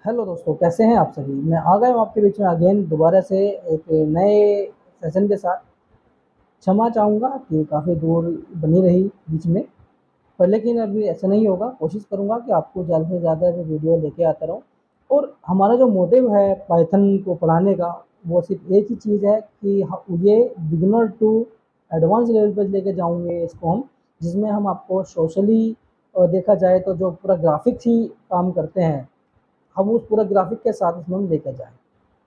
Hello दोस्तों, कैसे हैं आप सभी। मैं आ गया हूँ आपके बीच में अगेन दोबारा से एक नए सेशन के साथ। क्षमा चाहूँगा कि काफ़ी दूर बनी रही बीच में, पर लेकिन अभी ऐसा नहीं होगा। कोशिश करूँगा कि आपको ज़्यादा से ज़्यादा जो वीडियो लेके आता रहूँ। और हमारा जो मोटिव है पाइथन को पढ़ाने का, वो सिर्फ एक ही चीज़ है कि ये बिगिनर टू एडवांस लेवल पर लेके जाऊँगे इसको हम, जिसमें हम आपको सोशली देखा जाए तो जो पूरा ग्राफिक्स ही काम करते हैं, हम उस पूरा ग्राफिक के साथ इसमें हम लेकर जाएँ।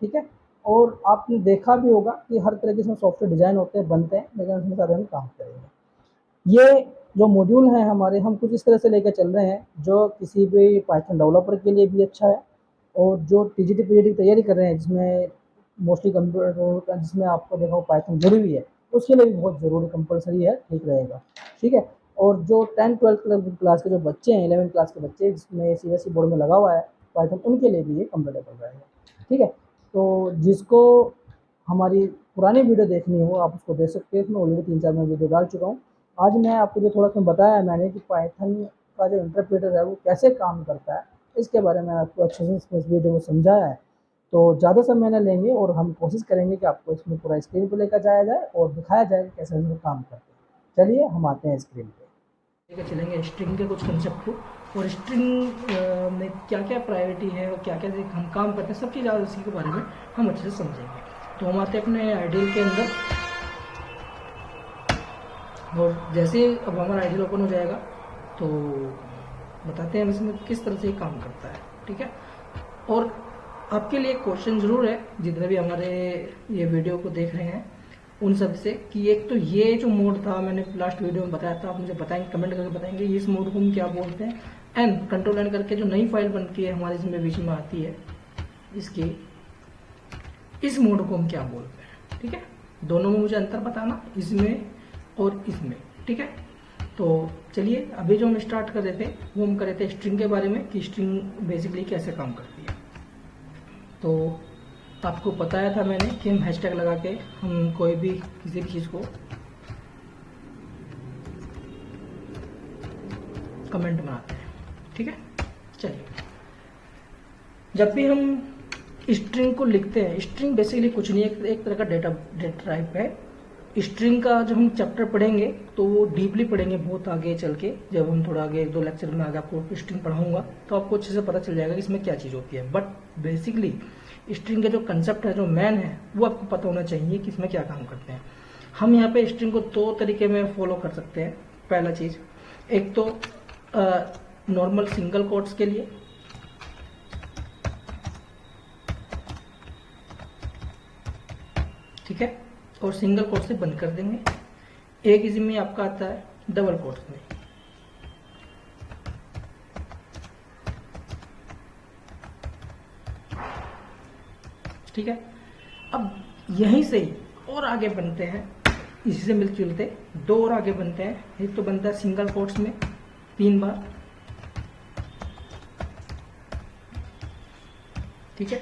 ठीक है। और आपने देखा भी होगा कि हर तरह के इसमें सॉफ्टवेयर डिज़ाइन होते हैं, बनते हैं, लेकिन उसमें सारे हम काम करेंगे। ये जो मॉड्यूल हैं हमारे, हम कुछ इस तरह से लेकर चल रहे हैं जो किसी भी पाइथन डेवलपर के लिए भी अच्छा है, और जो टीजीटी पीजीटी की तैयारी कर रहे हैं जिसमें मोस्टली कंप्यूटर, जिसमें आपको देखा पाइथन जुड़ी हुई है, उसके लिए भी बहुत ज़रूरी कंपलसरी है, ठीक रहेगा। ठीक है। और जो 10-12 क्लास के जो बच्चे हैं, 11 क्लास के बच्चे जिसमें सीबीएसई बोर्ड में लगा हुआ है पाइथन, उनके लिए भी ये कंफर्टेबल रहेगा। ठीक है। तो जिसको हमारी पुरानी वीडियो देखनी हो आप उसको देख सकते हैं, इसमें ऑलरेडी 3-4 मैं वीडियो डाल चुका हूँ। आज मैं आपको जो थोड़ा सा बताया मैंने कि पाइथन का जो इंटरप्रेटर है वो कैसे काम करता है, इसके बारे में आपको अच्छे से इस वीडियो में समझाया है। तो ज़्यादा समय न लेंगे और हम कोशिश करेंगे कि आपको इसमें पूरा स्क्रीन पर लेकर जाया जाए और दिखाया जाए कि कैसे इसमें काम करते हैं। चलिए हम आते हैं स्क्रीन पे। लेकर चलेंगे स्ट्रिंग के कुछ कंसेप्ट को, और स्ट्रिंग में क्या क्या प्रायोरिटी है और क्या क्या हम काम करते हैं, सब चीज़ आज उसी के बारे में हम अच्छे से समझेंगे। तो हम आते हैं अपने आइडियल के अंदर, और जैसे ही अब हमारा आइडियल ओपन हो जाएगा तो बताते हैं हम इसमें किस तरह से ये काम करता है। ठीक है। और आपके लिए एक क्वेश्चन ज़रूर है जितने भी हमारे ये वीडियो को देख रहे हैं उन सब से, कि एक तो ये जो मोड था मैंने लास्ट वीडियो में बताया था, आप मुझे बताएंगे, कमेंट करके बताएंगे इस मोड को हम क्या बोलते हैं। एंड कंट्रोल एन करके जो नई फाइल बनती है हमारे इसमें बीच में आती है, इसकी इस मोड को हम क्या बोलते हैं। ठीक है। दोनों में मुझे अंतर बताना, इसमें और इसमें। ठीक है। तो चलिए अभी जो हम स्टार्ट कर रहे थे वो हम कर रहे थे स्ट्रिंग के बारे में, कि स्ट्रिंग बेसिकली कैसे काम करती है। तो आपको बताया था मैंने कि हम हैशटैग लगा के हम कोई भी किसी भी चीज़ को कमेंट बनाते हैं। ठीक है। चलिए, जब भी हम स्ट्रिंग को लिखते हैं, स्ट्रिंग बेसिकली कुछ नहीं, एक तरह का डेटा टाइप है। स्ट्रिंग का जब हम चैप्टर पढ़ेंगे तो वो डीपली पढ़ेंगे बहुत आगे चल के, जब हम थोड़ा आगे 1-2 लेक्चर में आगे आपको स्ट्रिंग पढ़ाऊंगा तो आपको अच्छे से पता चल जाएगा कि इसमें क्या चीज़ होती है। बट बेसिकली स्ट्रिंग का जो कंसेप्ट है, जो मैन है, वो आपको पता होना चाहिए कि इसमें क्या काम करते हैं। हम यहाँ पे स्ट्रिंग को 2 तरीके में फॉलो कर सकते हैं। पहला चीज़, एक तो नॉर्मल सिंगल कोट्स के लिए, ठीक है, और सिंगल कोट से बंद कर देंगे। एक इसमें आपका आता है डबल कोट्स में। ठीक है। अब यहीं से ही और आगे बनते हैं, इसी से मिलते जुलते 2 और आगे बनते हैं। एक तो बनता है सिंगल कोट्स में 3 बार, ठीक है,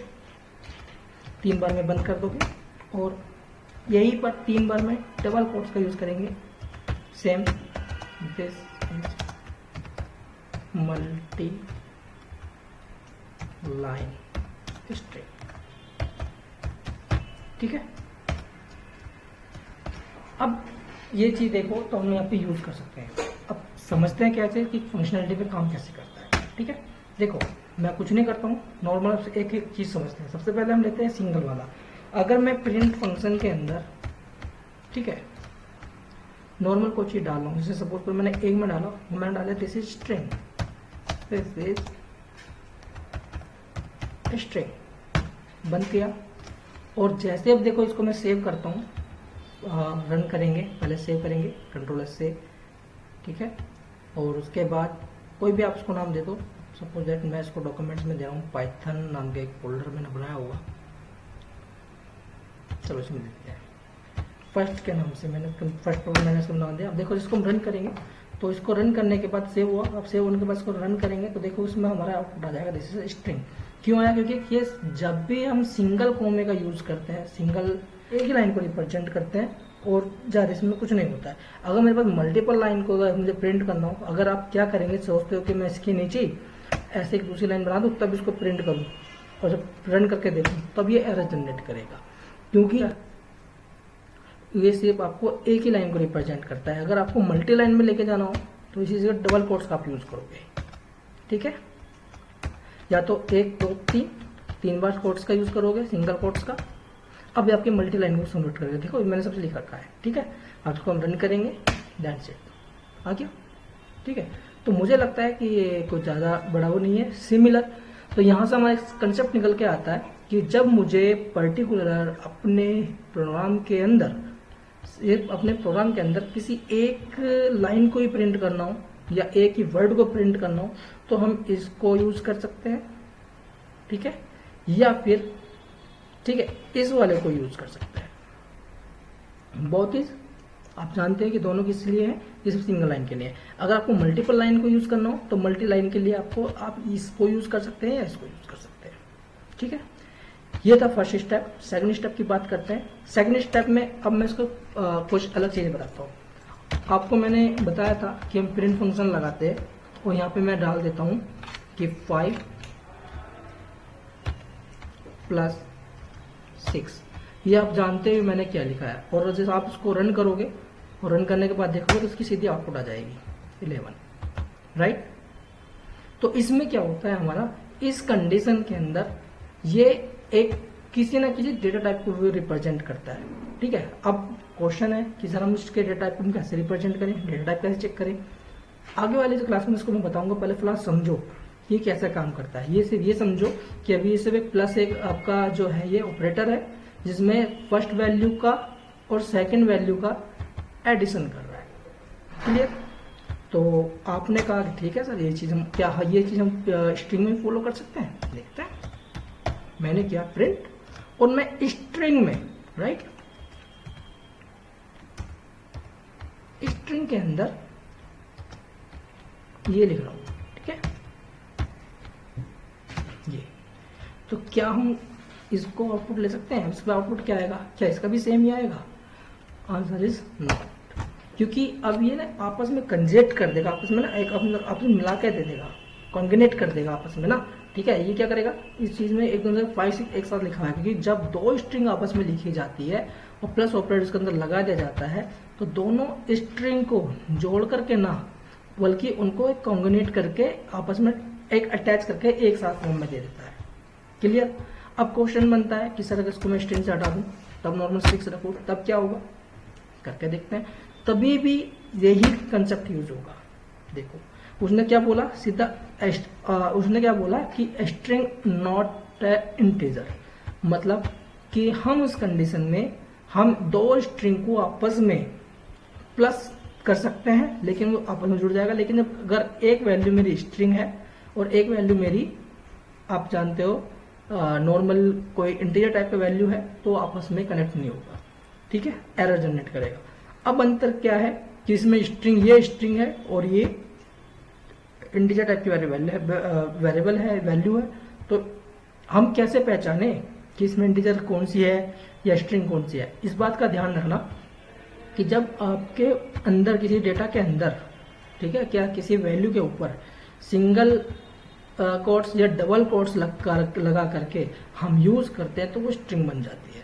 3 बार में बंद कर दोगे, और यहीं पर 3 बार में डबल कोट्स का यूज करेंगे। Same, this is multi line string. ठीक है। अब ये चीज देखो तो हम यहाँ पे यूज कर सकते हैं। अब समझते हैं कैसे कि फंक्शनलिटी पे काम कैसे करता है। ठीक है। देखो, मैं कुछ नहीं करता हूँ, नॉर्मल एक एक चीज समझते हैं। सबसे पहले हम लेते हैं सिंगल वाला। अगर मैं प्रिंट फंक्शन के अंदर, ठीक है, नॉर्मल कोई चीज डाल रहा हूँ, जैसे सपोज पर मैंने एक में डाला, मैंने डाला this is string, this is string, बंद किया। और जैसे अब देखो इसको मैं सेव करता हूँ, रन करेंगे, पहले सेव करेंगे, कंट्रोल एस सेव, ठीक है। और उसके बाद कोई भी आप इसको नाम दे दो। सपोज दैट मैं इसको डॉक्यूमेंट्स में दे रहा हूँ पाइथन नाम के एक फोल्डर मैंने बनाया हुआ, चलो इसमें देते हैं फर्स्ट के नाम से। मैंने फर्स्ट पर मैंने इसको नाम दिया। अब देखो इसको हम रन करेंगे तो इसको रन करने के बाद सेव हुआ। अब सेव होने के बाद इसको रन करेंगे तो देखो इसमें हमारा आउटपुट आ जाएगा दिस इज स्ट्रिंग। क्यों आया? क्योंकि ये जब भी हम सिंगल कोमे का यूज करते हैं, सिंगल एक ही लाइन को रिप्रेजेंट करते हैं और ज़्यादा इसमें कुछ नहीं होता है। अगर मेरे पास मल्टीपल लाइन को अगर मुझे प्रिंट करना हो, अगर आप क्या करेंगे, सोचते हो कि मैं इसके नीचे ऐसे एक दूसरी लाइन बना दूँ तब इसको प्रिंट करूँ और जब रन करके देखूँ तब ये एरर जनरेट करेगा, क्योंकि ये सिर्फ आपको एक ही लाइन को रिप्रेजेंट करता है। अगर आपको मल्टी लाइन में लेके जाना हो तो इसी से डबल कोट्स का आप यूज़ करोगे, ठीक है, या तो 1 2 3 बार कोट्स का यूज़ करोगे, सिंगल कोट्स का। अब ये आपकी मल्टी लाइन को कन्वर्ट करेगा। देखो मैंने सबसे लिख रखा है, ठीक है। अब इसको हम रन करेंगे, दैट्स इट, आ गया, ठीक है। तो मुझे लगता है कि ये कुछ ज़्यादा बड़ा वो नहीं है, सिमिलर। तो यहाँ से हमारा कंसेप्ट निकल के आता है कि जब मुझे पर्टिकुलर अपने प्रोग्राम के अंदर किसी एक लाइन को ही प्रिंट करना हो या एक ही वर्ड को प्रिंट करना हो तो हम इसको यूज कर सकते हैं, ठीक है, या फिर ठीक है इस वाले को यूज कर सकते हैं। बहुत ही आप जानते हैं कि दोनों किस लिए है, ये सिर्फ सिंगल लाइन के लिए है। अगर आपको मल्टीपल लाइन को यूज करना हो तो मल्टी लाइन के लिए आप इसको यूज कर सकते हैं या इसको यूज कर सकते हैं, ठीक है। ये था फर्स्ट स्टेप। सेकंड स्टेप की बात करते हैं। सेकंड स्टेप में अब मैं इसको कुछ अलग चीजें बताता हूँ। आपको मैंने बताया था कि हम प्रिंट फंक्शन लगाते हैं और यहाँ पे मैं डाल देता हूँ कि 5 + 6। ये आप जानते हो मैंने क्या लिखा है, और जैसे आप इसको रन करोगे और रन करने के बाद देखोगे तो उसकी सीधी आउटपुट आ जाएगी 11, राइट। तो इसमें क्या होता है हमारा, इस कंडीशन के अंदर ये एक किसी ना किसी डेटा टाइप को रिप्रेजेंट करता है, ठीक है। अब क्वेश्चन है कि सर हम इसके डेटा टाइप को कैसे रिप्रेजेंट करें, डेटा टाइप कैसे चेक करें। आगे वाले जो क्लास में इसको मैं बताऊंगा, पहले फिलहाल समझो ये कैसे काम करता है। ये सिर्फ ये समझो कि अभी सिर्फ एक प्लस एक आपका जो है ये ऑपरेटर है जिसमें फर्स्ट वैल्यू का और सेकंड वैल्यू का एडिशन कर रहा है, क्लियर। तो आपने कहा कि ठीक है सर ये चीज हम स्ट्रिंग में फॉलो कर सकते हैं, देखते हैं। मैंने किया प्रिंट और मैं स्ट्रिंग में, राइट, स्ट्रिंग के अंदर ये लिख रहा हूं, ठीक है। ये तो क्या हम इसको आउटपुट ले सकते हैं? इसका आउटपुट क्या आएगा? क्या इसका भी सेम ही आएगा? आंसर इज नॉट, क्योंकि अब ये ना आपस में कंजेक्ट कर देगा, आपस में ना एक आपस में मिला के दे देगा, कॉन्ग्रेनेट कर देगा आपस में ना, ठीक है। ये क्या करेगा, इस चीज में एक 5 6 एक साथ लिखा है, क्योंकि जब दो स्ट्रिंग आपस में लिखी जाती है और प्लस ऑपरेटर इसके अंदर लगा दिया जाता है तो दोनों स्ट्रिंग को जोड़ करके ना, बल्कि उनको एक कॉन्ग्रेनेट करके आपस में एक अटैच करके एक साथ फॉर्म में दे देता है, क्लियर। अब क्वेश्चन बनता है कि सर अगर इसको मैं स्ट्रिंग से हटा दूं तब नॉर्मल 6 रखूं तब क्या होगा, करके देखते हैं। तभी भी यही कंसेप्ट यूज होगा। देखो उसने क्या बोला सीधा, उसने क्या बोला कि स्ट्रिंग नॉट इंटीजर, मतलब कि हम उस कंडीशन में हम दो स्ट्रिंग को आपस में प्लस कर सकते हैं लेकिन वो आपस में जुड़ जाएगा। लेकिन अगर एक वैल्यू मेरी स्ट्रिंग है और एक वैल्यू मेरी आप जानते हो नॉर्मल कोई इंटीजर टाइप का वैल्यू है तो आपस में कनेक्ट नहीं होगा, ठीक है, एरर जनरेट करेगा। अब अंतर क्या है कि इसमें स्ट्रिंग, ये स्ट्रिंग है और ये इंटीजर टाइप की वेरिएबल है, वैल्यू है। तो हम कैसे पहचाने कि इसमें इंटीजर कौन सी है या स्ट्रिंग कौन सी है? इस बात का ध्यान रखना कि जब आपके अंदर किसी डेटा के अंदर, ठीक है, क्या किसी वैल्यू के ऊपर सिंगल कोट्स या डबल कोट्स लगा करके हम यूज करते हैं तो वो स्ट्रिंग बन जाती है,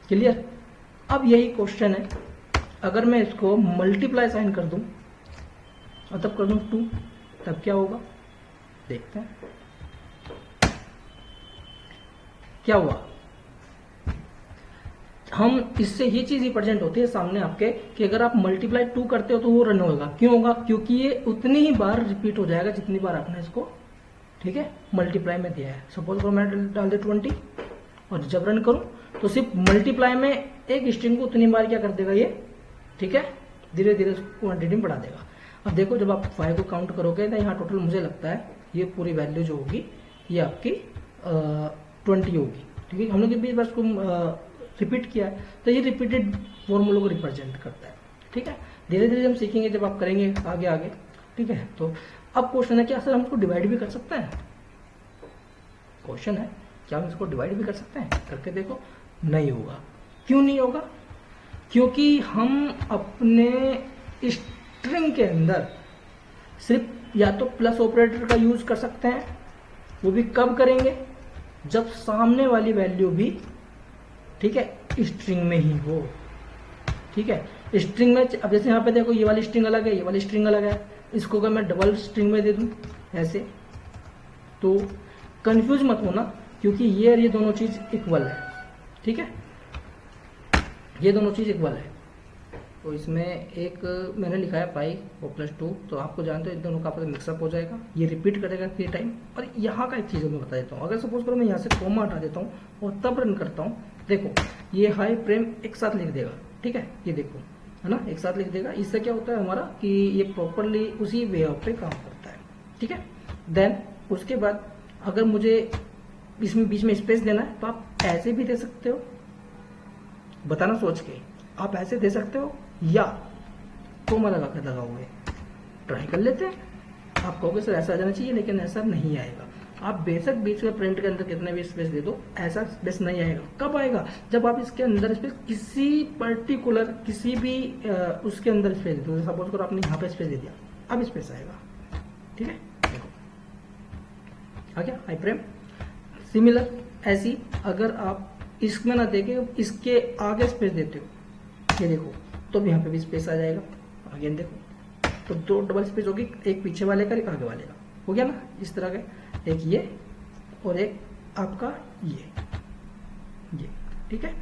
क्लियर। अब यही क्वेश्चन है, अगर मैं इसको मल्टीप्लाई साइन कर दूं और तब कर दूं 2 तब क्या होगा, देखते हैं क्या हुआ। हम इससे ये चीज रिप्रेजेंट होती है सामने आपके कि अगर आप मल्टीप्लाई 2 करते हो तो वो रन होगा। क्यों होगा? क्योंकि ये उतनी ही बार रिपीट हो जाएगा जितनी बार आपने इसको, ठीक है, मल्टीप्लाई में दिया है। सपोज करो मैं डाल दे 20 और जब रन करूं तो सिर्फ मल्टीप्लाई में एक स्ट्रिंग को उतनी बार क्या कर देगा ये, ठीक है, धीरे धीरे क्वांटिटी में बढ़ा देगा। अब देखो जब आप 5 को काउंट करोगे तो यहाँ टोटल मुझे लगता है ये पूरी वैल्यू जो होगी ये आपकी 20 होगी, ठीक है। हम लोग 20 बार इसको रिपीट किया है तो ये रिपीटेड फॉर्मूलों को रिप्रेजेंट करता है, ठीक है। धीरे धीरे हम सीखेंगे जब आप करेंगे आगे आगे, ठीक है। तो अब क्वेश्चन है क्या सर हम इसको डिवाइड भी कर सकते हैं? क्वेश्चन है क्या हम इसको डिवाइड भी कर सकते हैं? करके देखो, नहीं होगा। क्यों नहीं होगा? क्योंकि हम अपने स्ट्रिंग के अंदर सिर्फ या तो प्लस ऑपरेटर का यूज कर सकते हैं वो भी कब करेंगे, जब सामने वाली वैल्यू भी, ठीक है, स्ट्रिंग में ही हो। ठीक है, स्ट्रिंग में, अब जैसे यहाँ पे देखो ये वाली स्ट्रिंग अलग है, ये वाली स्ट्रिंग अलग है, इसको अगर मैं डबल स्ट्रिंग में दे दूं ऐसे, तो कंफ्यूज मत होना, क्योंकि ये और ये दोनों चीज इक्वल है। ठीक है, ये दोनों चीज इक्वल है। तो इसमें एक मैंने लिखा है पाई और +2, तो आपको जानते हो इन दोनों का आपस में मिक्सअप हो जाएगा, ये रिपीट करेगा 3 टाइम। और यहाँ का एक चीज़ मैं बता देता हूँ, अगर सपोज करो मैं यहाँ से कॉमा हटा देता हूँ और तब रन करता हूँ, देखो ये हाई प्रेम एक साथ लिख देगा। ठीक है, ये देखो, है ना, एक साथ लिख देगा। इससे क्या होता है हमारा कि ये प्रॉपरली उसी वे ऑफ पे काम करता है। ठीक है, देन उसके बाद अगर मुझे इसमें बीच में स्पेस देना है तो आप ऐसे भी दे सकते हो, बताना सोच के, आप ऐसे दे सकते हो या कोमा लगा कर लगाओगे। ट्राई कर लेते हैं। आप कहोगे सर ऐसा आ जाना चाहिए, लेकिन ऐसा नहीं आएगा। आप बेशक बीच में प्रिंट के अंदर कितने भी स्पेस दे दो, ऐसा स्पेस नहीं आएगा। कब आएगा, जब आप इसके अंदर स्पेस किसी पर्टिकुलर किसी भी उसके अंदर स्पेस दे दो। सपोज करो आपने यहाँ पे स्पेस दे दिया, अब स्पेस आएगा। ठीक है, देखो आ गया हाई प्रेम। सिमिलर ऐसी अगर आप इसमें ना देके इसके आगे स्पेस देते हो, ये देखो, तो भी यहाँ पे भी स्पेस आ जाएगा। अगेन देखो, तो 2 डबल स्पेस होगी, एक पीछे वाले का एक आगे वाले का, हो गया ना इस तरह का, एक ये और एक आपका ये। ठीक है,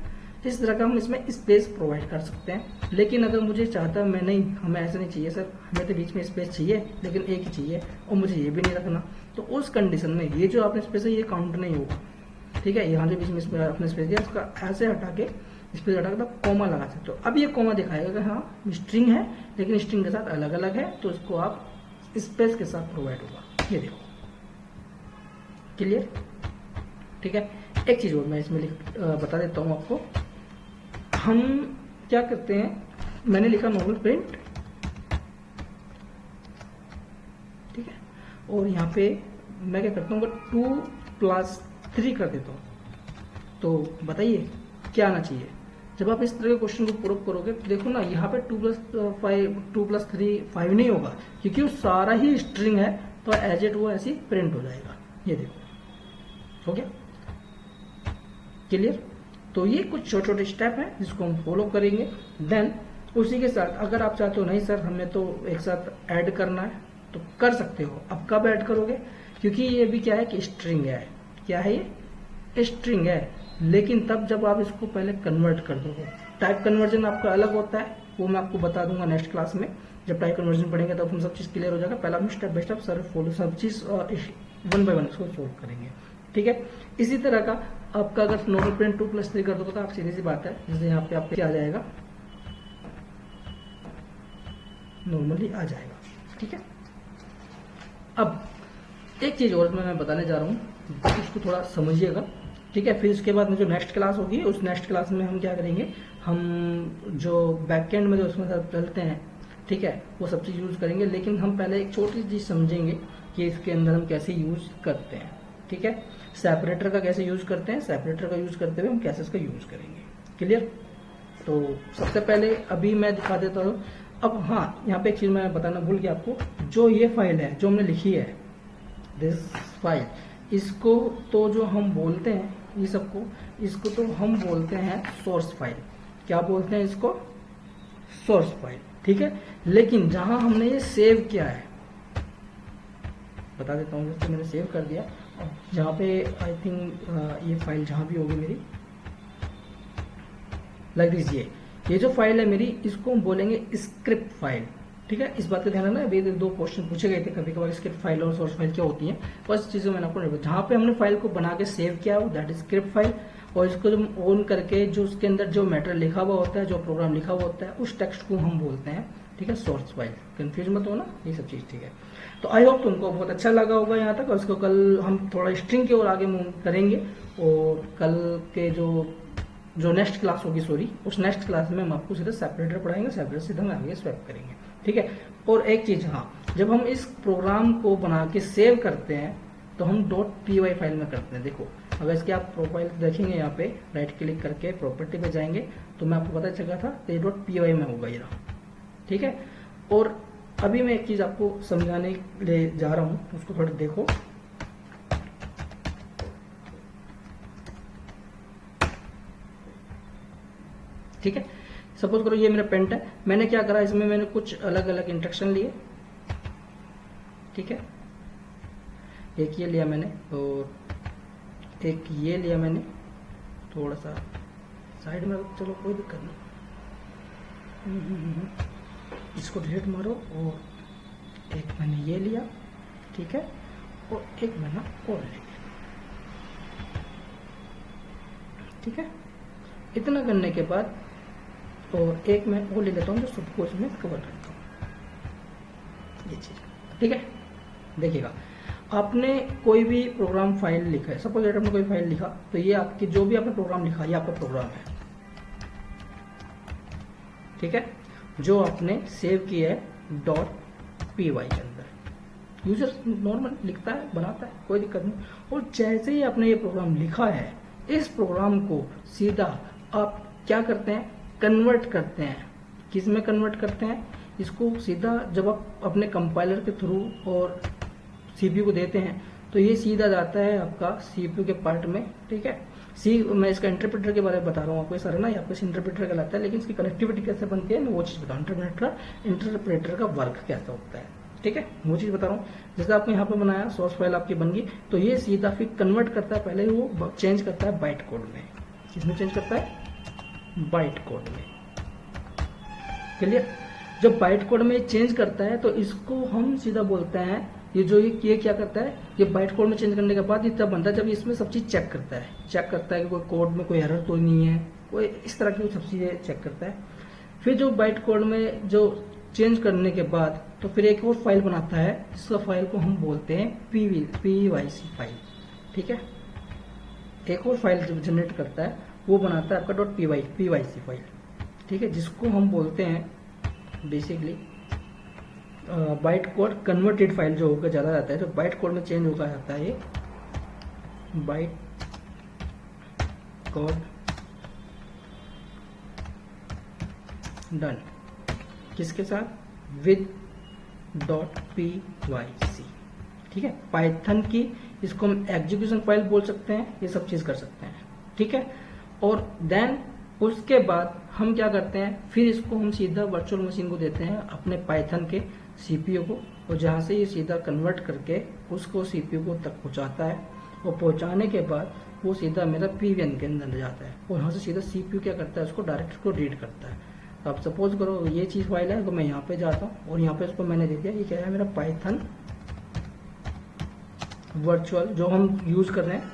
इस तरह का हम इसमें स्पेस प्रोवाइड कर सकते हैं। लेकिन अगर मुझे चाहता मैं नहीं, हमें ऐसा नहीं चाहिए सर, हमें तो बीच में स्पेस चाहिए लेकिन एक ही चाहिए और मुझे ये भी नहीं रखना, तो उस कंडीशन में ये जो आपने स्पेस है ये काउंट नहीं होगा। ठीक है, यहाँ जो बीच में आपने स्पेस दिया उसका ऐसे हटा के स्पेस हटा के कॉमा लगा सकते हो। अब ये कॉमा दिखाएगा कि हाँ स्ट्रिंग है, लेकिन स्ट्रिंग के साथ अलग अलग है, तो इसको आप स्पेस के साथ प्रोवाइड होगा। ये देखो, क्लियर। ठीक है, एक चीज और मैं इसमें बता देता हूँ आपको। हम क्या करते हैं, मैंने लिखा नॉर्मल प्रिंट, ठीक है, और यहाँ पे मैं क्या करता हूँ 2+3 कर देता हूँ। तो बताइए क्या आना चाहिए। जब आप इस तरह के क्वेश्चन को प्रूव करोगे तो देखो ना, यहाँ पे 2+3 5 नहीं होगा, क्योंकि वो सारा ही स्ट्रिंग है, तो एज इट वो ऐसी प्रिंट हो जाएगा। ये देखो, हो गया क्लियर। तो ये कुछ छोटे छोटे स्टेप हैं जिसको हम फॉलो करेंगे। देन उसी के साथ अगर आप चाहते हो नहीं सर हमें तो एक साथ ऐड करना है, तो कर सकते हो। अब कब ऐड करोगे, क्योंकि ये भी क्या है कि स्ट्रिंग है। क्या है ये, स्ट्रिंग है, लेकिन तब जब आप इसको पहले कन्वर्ट कर दोगे। टाइप कन्वर्जन आपका अलग होता है, वो मैं आपको बता दूंगा नेक्स्ट क्लास में। जब टाइप कन्वर्जन पढ़ेंगे तब हम सब चीज क्लियर हो जाएगा। पहले हम step by step sir follow सब चीज 1 बाय 1 इसको सोल्व करेंगे। ठीक है, इसी तरह का आपका अगर नॉर्मल प्रिंट 2+3 कर दोगे तो आप सीधी सी बात है, जैसे यहाँ पे आपके क्या आ जाएगा, नॉर्मली आ जाएगा। ठीक है, अब एक चीज और मैं बताने जा रहा हूँ, इसको थोड़ा समझिएगा। ठीक है, फिर उसके बाद में जो नेक्स्ट क्लास होगी, उस नेक्स्ट क्लास में हम क्या करेंगे, हम जो बैकएंड में जो उसमें चलते हैं, ठीक है, वो सब चीज यूज करेंगे। लेकिन हम पहले एक छोटी चीज समझेंगे कि इसके अंदर हम कैसे यूज करते हैं। ठीक है, सेपरेटर का कैसे यूज करते हैं, सेपरेटर का यूज करते हुए हम कैसे इसका यूज करेंगे। क्लियर। तो सबसे पहले अभी मैं दिखा देता हूँ। अब हाँ, यहाँ पे एक चीज मैं बताना भूल गया आपको, जो ये फाइल है जो हमने लिखी है, दिस फाइल, इसको तो जो हम बोलते हैं, ये सबको, इसको तो हम बोलते हैं सोर्स फाइल। क्या बोलते हैं इसको, सोर्स फाइल। ठीक है, लेकिन जहां हमने ये सेव किया है, बता देता हूँ, जैसे मैंने सेव कर दिया, जहाँ पे आई थिंक ये फाइल जहां भी होगी मेरी, लाइक दिस, ये जो फाइल है मेरी, इसको हम बोलेंगे स्क्रिप्ट फाइल। ठीक है, इस बात का ध्यान रखना। अभी 2 क्वेश्चन पूछे गए थे कभी कभार, स्क्रिप्ट फाइल और सोर्स फाइल क्या होती है, बस चीजें मैंने आपको नहीं बताया। जहाँ पे हमने फाइल को बना के सेव किया हो, दैट इज स्क्रिप्ट फाइल। और इसको जब ऑन करके जो उसके अंदर जो मैटर लिखा हुआ होता है, जो प्रोग्राम लिखा हुआ होता है, उस टेक्स्ट को हम बोलते हैं, ठीक है, सोर्स फाइल। कंफ्यूज मत हो ना, ये सब चीज। ठीक है, तो आई होप तुमको बहुत अच्छा लगा होगा यहाँ तक। और इसको कल हम थोड़ा स्ट्रिंग की ओर आगे मूव करेंगे, और कल के जो नेक्स्ट क्लास होगी, सॉरी, उस नेक्स्ट क्लास में हम आपको सीधा सेपरेटर पढ़ाएंगे, सेपरेटर सीधा हम आगे स्वैप करेंगे। ठीक है, और एक चीज, हाँ, जब हम इस प्रोग्राम को बना के सेव करते हैं तो हम .py फाइल में करते हैं। देखो, अगर इसके आप प्रोफाइल देखेंगे, यहाँ पे राइट क्लिक करके प्रॉपर्टी पे जाएंगे तो मैं आपको पता चला था ये .py में होगा ये रहा। ठीक है, और अभी मैं एक चीज आपको समझाने ले जा रहा हूँ, उसको थोड़ा देखो। ठीक है। सपोज करो ये मेरा पेंट है, मैंने क्या करा, इसमें मैंने कुछ अलग अलग इंस्ट्रक्शन लिए, ठीक है। एक ये लिया मैंने और एक ये लिया मैंने, थोड़ा सा साइड में, चलो कोई दिक्कत नहीं, इसको डिलीट मारो। और एक मैंने ये लिया, ठीक है, और एक मैंने और ले लिया, ठीक है। इतना करने के बाद और एक मैं वो ले लेता हूँ जो सबको इसमें कवर करता हूँ, ये चीज़, ठीक है। देखिएगा, आपने कोई भी प्रोग्राम फाइल लिखा है, सपोज आपने कोई फाइल लिखा, तो ये आपकी जो भी आपने प्रोग्राम लिखा, ये आपका प्रोग्राम है, ठीक है, जो आपने सेव किया है .py के अंदर। यूजर नॉर्मल लिखता है, बनाता है, कोई दिक्कत नहीं। और जैसे ही आपने ये प्रोग्राम लिखा है, इस प्रोग्राम को सीधा आप क्या करते हैं, कन्वर्ट करते हैं। किस में कन्वर्ट करते हैं, इसको सीधा जब आप अपने कंपाइलर के थ्रू और सीपीयू को देते हैं, तो ये सीधा जाता है आपका सीपीयू के पार्ट में, ठीक है। मैं इसका इंटरप्रेटर के बारे में बता रहा हूँ आपको, सर ना, आपको इंटरप्रेटर कहलाता है, लेकिन इसकी कनेक्टिविटी कैसे बनती है मैं वो चीज़ बताऊँ, इंटरप्रेटर का वर्क कैसा होता है, ठीक है, वो चीज़ बता रहा हूँ। जैसे आपने यहाँ पे बनाया, सोर्स फाइल आपकी बन गई, तो ये सीधा फिर कन्वर्ट करता है, पहले वो चेंज करता है बाइट कोड में। किसमें चेंज करता है, बाइट कोड में, क्लियर। जब बाइट कोड में चेंज करता है, तो इसको हम सीधा बोलते हैं, ये क्या करता है, ये बाइट कोड में चेंज करने के बाद ये तब बनता है जब इसमें सब चीज चेक करता है कि कोई कोड में कोई एरर तो नहीं है, कोई इस तरह की सब चीजें चेक करता है। फिर जो बाइट कोड में जो चेंज करने के बाद तो फिर एक और फाइल बनाता है, जिसका फाइल को हम बोलते हैं PYC फाइल, ठीक है। एक और फाइल जब जनरेट करता है, वो बनाता है आपका .pyc फाइल, ठीक है, जिसको हम बोलते हैं basically byte code converted file जो होकर ज़्यादा रहता है, जो बाइट कोड में चेंज होकर जाता है, ये बाइट कोड डन किसके साथ, विद .pyc, ठीक है। पाइथन की इसको हम एग्जीक्यूशन फाइल बोल सकते हैं, ये सब चीज़ कर सकते हैं, ठीक है। और देन उसके बाद हम क्या करते हैं, फिर इसको हम सीधा वर्चुअल मशीन को देते हैं, अपने पाइथन के सीपीयू को, और जहाँ से ये सीधा कन्वर्ट करके उसको सीपीयू को तक पहुँचाता है, और पहुँचाने के बाद वो सीधा मेरा पीवीएन के अंदर जाता है, और यहाँ से सीधा सीपीयू क्या करता है, उसको डायरेक्ट उसको रीड करता है। अब सपोज करो ये चीज़ फाइल है, तो मैं यहाँ पे जाता हूँ और यहाँ पे उसको मैंने दे दिया, ये क्या है, मेरा पाइथन वर्चुअल जो हम यूज कर रहे हैं,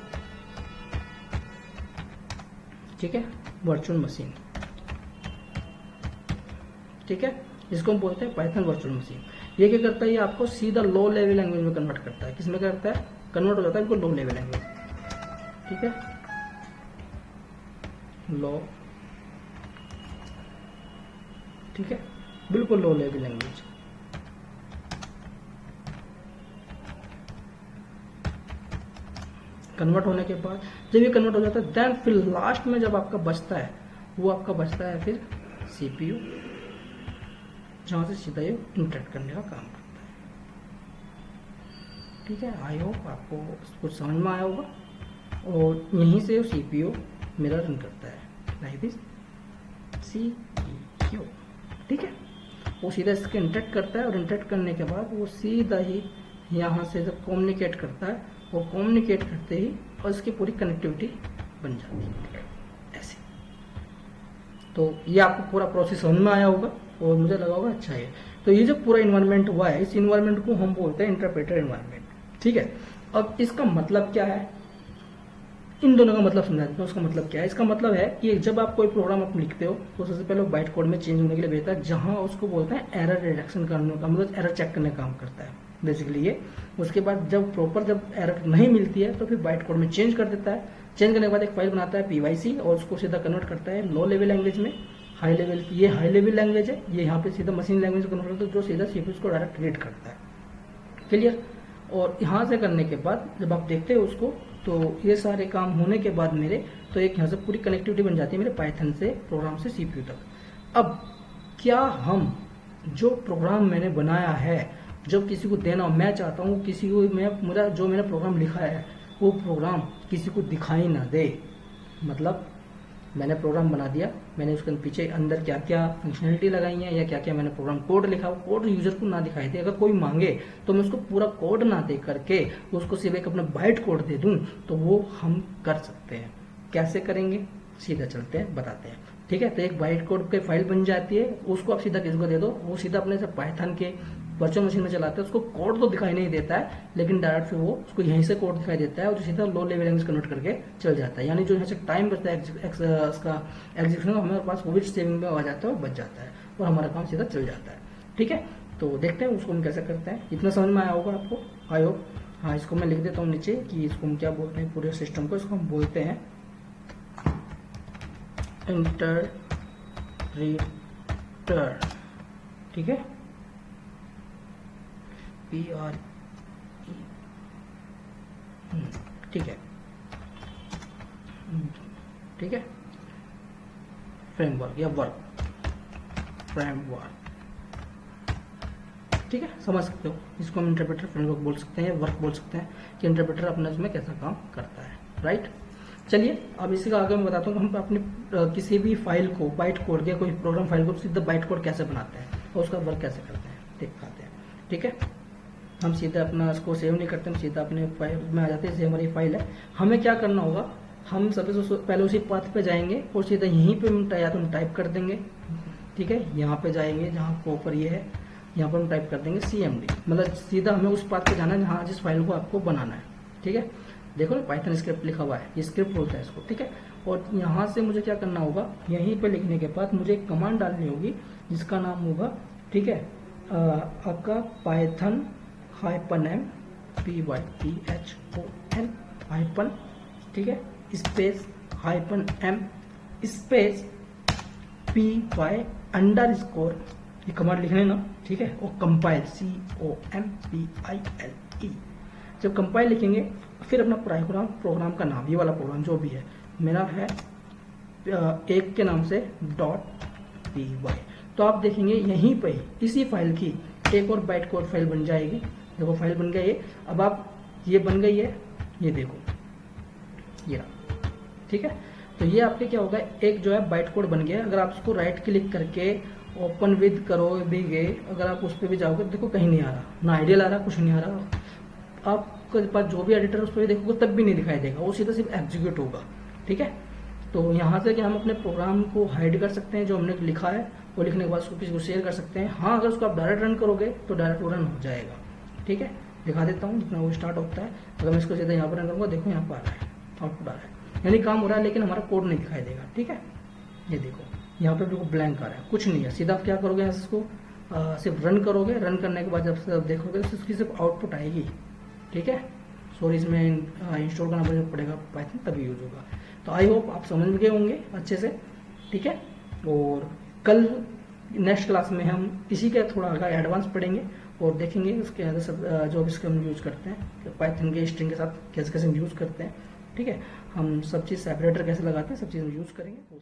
ठीक है, वर्चुअल मशीन, ठीक है, जिसको हम बोलते हैं पाइथन वर्चुअल मशीन। ये क्या करता है, ये आपको सीधा लो लेवल लैंग्वेज में कन्वर्ट करता है। किसमें करता है, कन्वर्ट हो जाता है बिल्कुल लो लेवल लैंग्वेज, ठीक है, लो, ठीक है, बिल्कुल लो लेवल लैंग्वेज। कन्वर्ट होने के बाद जब ये कन्वर्ट हो जाता है, देन फिर लास्ट में जब आपका बचता है, वो आपका बचता है फिर सीपीयू, जहां से सीधा ये इंटरेक्ट करने का काम करता है, ठीक है। आई होप आपको कुछ समझ में आया होगा, और यहीं से सीपीयू मेरा रन करता है लाइक दिस, सीपीयू, ठीक है। वो सीधा इसके इंटरेक्ट करता है, और इंटरेक्ट करने के बाद वो सीधा ही यहाँ से जब कम्युनिकेट करता है, वो कम्युनिकेट करते ही और इसकी पूरी कनेक्टिविटी बन जाती है ऐसे। तो ये आपको पूरा प्रोसेस समझ में आया होगा, और मुझे लगा होगा अच्छा है। तो ये जो पूरा इन्वायरमेंट हुआ है, इस इन्वायरमेंट को हम बोलते हैं इंटरप्रेटर इन्वायरमेंट, ठीक है। अब इसका मतलब क्या है, इन दोनों का मतलब समझा देता हूँ। उसका मतलब क्या है, इसका मतलब है कि जब आप कोई प्रोग्राम आप लिखते हो, तो सबसे पहले वो बाइट कोड में चेंज होने के लिए भेजता है, जहां उसको बोलते हैं एरर रिडक्शन करने का, मतलब एरर चेक करने का काम करता है बेसिकली ये। उसके बाद जब एरर नहीं मिलती है, तो फिर बाइट कोड में चेंज कर देता है। चेंज करने के बाद एक फाइल बनाता है PYC, और उसको सीधा कन्वर्ट करता है लो लेवल लैंग्वेज में, हाई लेवल, ये हाई लेवल लैंग्वेज है, ये यहाँ पे सीधा मशीन लैंग्वेज कन्वर्ट करता है, जो सीधा सीपीयू को डायरेक्ट रीड करता है, क्लियर। और यहाँ से करने के बाद जब आप देखते हो उसको, तो ये सारे काम होने के बाद मेरे, तो एक यहाँ से पूरी कनेक्टिविटी बन जाती है मेरे पाइथन से प्रोग्राम से सीपीयू तक। अब क्या हम जो प्रोग्राम मैंने बनाया है, जब किसी को देना हो, मैं चाहता हूँ किसी को मैंने प्रोग्राम लिखा है, वो प्रोग्राम किसी को दिखाई ना दे, मतलब मैंने प्रोग्राम बना दिया, मैंने उसके पीछे अंदर क्या क्या फंक्शनलिटी लगाई है या क्या क्या मैंने प्रोग्राम कोड लिखा, वो कोड यूजर को ना दिखाई दे। अगर कोई मांगे तो मैं उसको पूरा कोड ना दे करके उसको सिर्फ एक अपना बाइट कोड दे दूं तो वो हम कर सकते हैं। कैसे करेंगे, सीधा चलते हैं बताते हैं। ठीक है, तो एक बाइट कोड की फाइल बन जाती है, उसको आप सीधा किसी को दे दो, वो सीधा अपने से पाइथन के वर्चुअल मशीन में चलाते हैं। उसको कोड तो दिखाई नहीं देता है, लेकिन डायरेक्ट फिर वो उसको यहीं से कोड दिखाई देता है और सीधा लो लेवल लैंग्वेज कन्वर्ट करके चल जाता है। यानी जो यहाँ से टाइम बचता है उसका एग्जीक्यूशन का, हमारे पास वो भी सेविंग में आ जाता है और बच जाता है और हमारा काम सीधा चल जाता है। ठीक है, तो देखते हैं उसको हम कैसे करते हैं। इतना समझ में आया होगा आपको, आई होप। हाँ, इसको मैं लिख देता हूँ नीचे कि इसको हम क्या बोलते हैं, पूरे सिस्टम को इसको हम बोलते हैं इंटरप्रेटर। ठीक है, PR, ठीक है, ठीक है, फ्रेमवर्क या वर्क फ्रेमवर्क। ठीक है, समझ सकते हो, इसको हम इंटरप्रेटर फ्रेमवर्क बोल सकते हैं, वर्क बोल सकते हैं कि इंटरप्रेटर अपना इसमें कैसा काम करता है। राइट, चलिए अब इसी का आगे मैं बताता हूँ हम अपनी किसी भी फाइल को बाइट कोड या कोई प्रोग्राम फाइल को सीधा बाइट कोड कैसे बनाते हैं और उसका वर्क कैसे करते हैं दिखाते हैं। ठीक है, हम सीधा अपना इसको सेव नहीं करते, हम सीधा अपने फाइल में आ जाते हैं। जैसे हमारी फाइल है, हमें क्या करना होगा, हम सबसे पहले उसी पाथ पे जाएंगे और सीधा यहीं पे हम या तो हम टाइप कर देंगे। ठीक है, यहाँ पे जाएंगे जहाँ ऊपर ये है, यहाँ पर हम टाइप कर देंगे CMD, मतलब सीधा हमें उस पाथ पे जाना है जहाँ जिस फाइल को आपको बनाना है। ठीक है, देखो ना पाइथन स्क्रिप्ट लिखा हुआ है, ये स्क्रिप्ट बोलता है इसको। ठीक है, और यहाँ से मुझे क्या करना होगा, यहीं पे लिखने के बाद मुझे एक कमांड डालनी होगी जिसका नाम होगा, ठीक है, आपका पाइथन -m PYTHON ठीक है, स्पेस -m स्पेस PY_, ये कमांड लिख लेना। ठीक है, और कंपाइल COMPILE। जब कंपाइल लिखेंगे फिर अपना प्रोग्राम का नाम, ये वाला प्रोग्राम जो भी है मेरा है एक के नाम से .py, तो आप देखेंगे यहीं पे इसी फाइल की एक और बाइट कोड फाइल बन जाएगी। देखो फाइल बन गई है, अब आप ये बन गई है, ये देखो ये रहा। ठीक है, तो ये आपके क्या होगा, एक जो है बाइट कोड बन गया। अगर आप उसको राइट क्लिक करके ओपन विद करोगे, अगर आप उस पर भी जाओगे तो देखो कहीं नहीं आ रहा, ना आइडियल आ रहा, कुछ नहीं आ रहा। आपके पास जो भी एडिटर उस पर भी देखोगे तब भी नहीं दिखाई देगा, वो सीधा सिर्फ एग्जीक्यूट होगा। ठीक है, तो यहाँ से कि हम अपने प्रोग्राम को हाइड कर सकते हैं जो हमने लिखा है, वो लिखने के बाद उसको किसी को शेयर कर सकते हैं। हाँ, अगर उसको आप डायरेक्ट रन करोगे तो डायरेक्ट रन हो जाएगा। ठीक है, दिखा देता हूँ जितना वो स्टार्ट होता है। अगर मैं इसको सीधा यहाँ पर रन करूँगा, देखो यहाँ पर आ रहा है, आउटपुट आ रहा है, यानी काम हो रहा है, लेकिन हमारा कोड नहीं दिखाई देगा। ठीक है, ये देखो यहाँ पर बिल्कुल ब्लैंक आ रहा है, कुछ नहीं है। सीधा आप क्या करोगे, यहाँ से इसको सिर्फ रन करोगे, रन करने के बाद जब देखोगे तो इसकी सिर्फ आउटपुट आएगी। ठीक है, सॉरी, इसमें इंस्टॉल करना पड़ेगा पाइथन, तभी यूज होगा। तो आई होप आप समझ गए होंगे अच्छे से। ठीक है, और कल नेक्स्ट क्लास में हम इसी का थोड़ा एडवांस पढ़ेंगे और देखेंगे उसके अंदर सब जो भी इसके हम यूज़ करते हैं पाइथन के स्ट्रिंग के साथ कैसे कैसे हम यूज़ करते हैं। ठीक है, हम सब चीज़ सेपरेटर कैसे लगाते हैं, सब चीज़ हम यूज़ करेंगे।